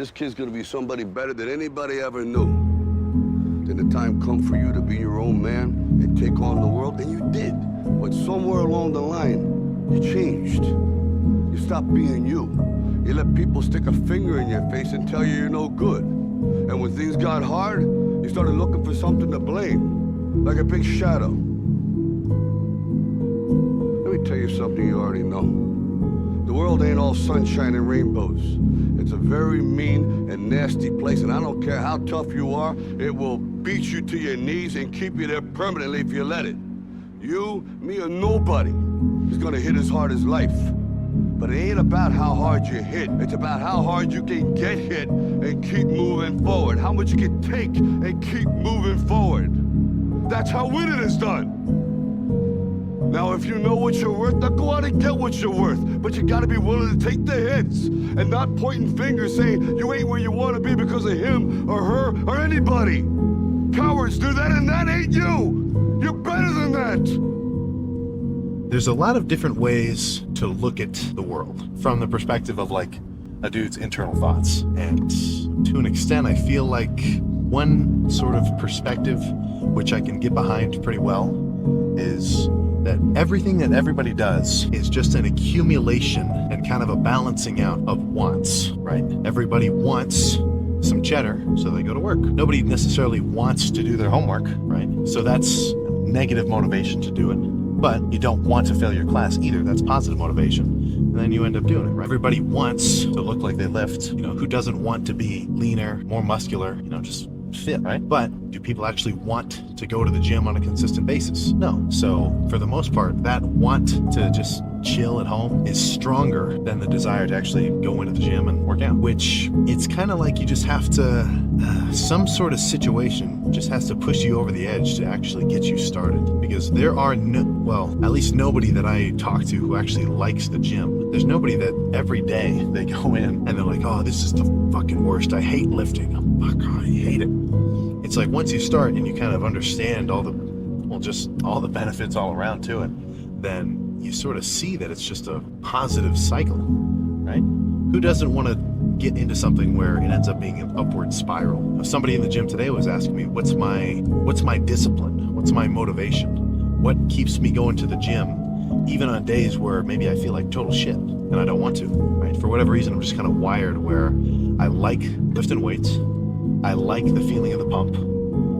This kid's gonna be somebody better than anybody ever knew. Then the time come for you to be your own man and take on the world, and you did. But somewhere along the line, you changed. You stopped being you. You let people stick a finger in your face and tell you you're no good. And when things got hard, you started looking for something to blame, like a big shadow. Let me tell you something you already know. The world ain't all sunshine and rainbows. It's a very mean and nasty place, and I don't care how tough you are, it will beat you to your knees and keep you there permanently if you let it. You, me, or nobody is gonna hit as hard as life. But it ain't about how hard you hit. It's about how hard you can get hit and keep moving forward. How much you can take and keep moving forward. That's how winning is done. Now, if you know what you're worth, now go out and get what you're worth. But you gotta be willing to take the hits and not pointing fingers saying you ain't where you wanna be because of him or her or anybody. Cowards do that, and that ain't you. You're better than that. There's a lot of different ways to look at the world from the perspective of like a dude's internal thoughts. And to an extent, I feel like one sort of perspective, which I can get behind pretty well, is that everything that everybody does is just an accumulation and kind of a balancing out of wants, right? Everybody wants some cheddar, so they go to work. Nobody necessarily wants to do their homework, right? So that's negative motivation to do it. But you don't want to fail your class either. That's positive motivation. And then you end up doing it, right? Everybody wants to look like they lift. You know, who doesn't want to be leaner, more muscular, you know, just fit, right? But do people actually want to go to the gym on a consistent basis? No. So for the most part, that want to just chill at home is stronger than the desire to actually go into the gym and work out, which it's kind of like you just have to, some sort of situation just has to push you over the edge to actually get you started, because there are no, well, at least nobody that I talk to who actually likes the gym. There's nobody that every day they go in and they're like, oh, this is the fucking worst. I hate lifting. I hate it. It's like once you start and you kind of understand all the, well, just all the benefits all around to it, then you sort of see that it's just a positive cycle, right? Who doesn't want to get into something where it ends up being an upward spiral? Somebody in the gym today was asking me, what's my discipline? What's my motivation? What keeps me going to the gym, even on days where maybe I feel like total shit and I don't want to, right? For whatever reason, I'm just kind of wired where I like lifting weights. I like the feeling of the pump.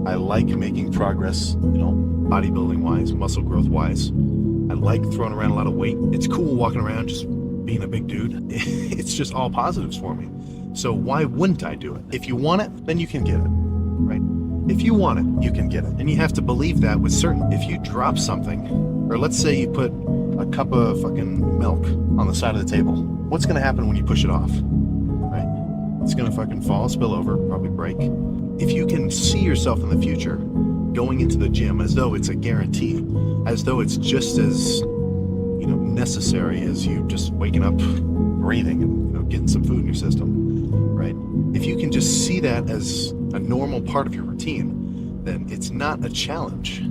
I like making progress, you know, bodybuilding wise, muscle growth wise. I like throwing around a lot of weight. It's cool walking around just being a big dude. It's just all positives for me. So why wouldn't I do it? If you want it, then you can get it, right? If you want it, you can get it. And you have to believe that with certain, if you drop something, or let's say you put a cup of fucking milk on the side of the table, what's gonna happen when you push it off, right? It's gonna fucking fall, spill over, probably break. If you can see yourself in the future going into the gym as though it's a guarantee, as though it's just as, you know, necessary as you just waking up, breathing, and, you know, getting some food in your system, right? If you can just see that as a normal part of your routine, then it's not a challenge.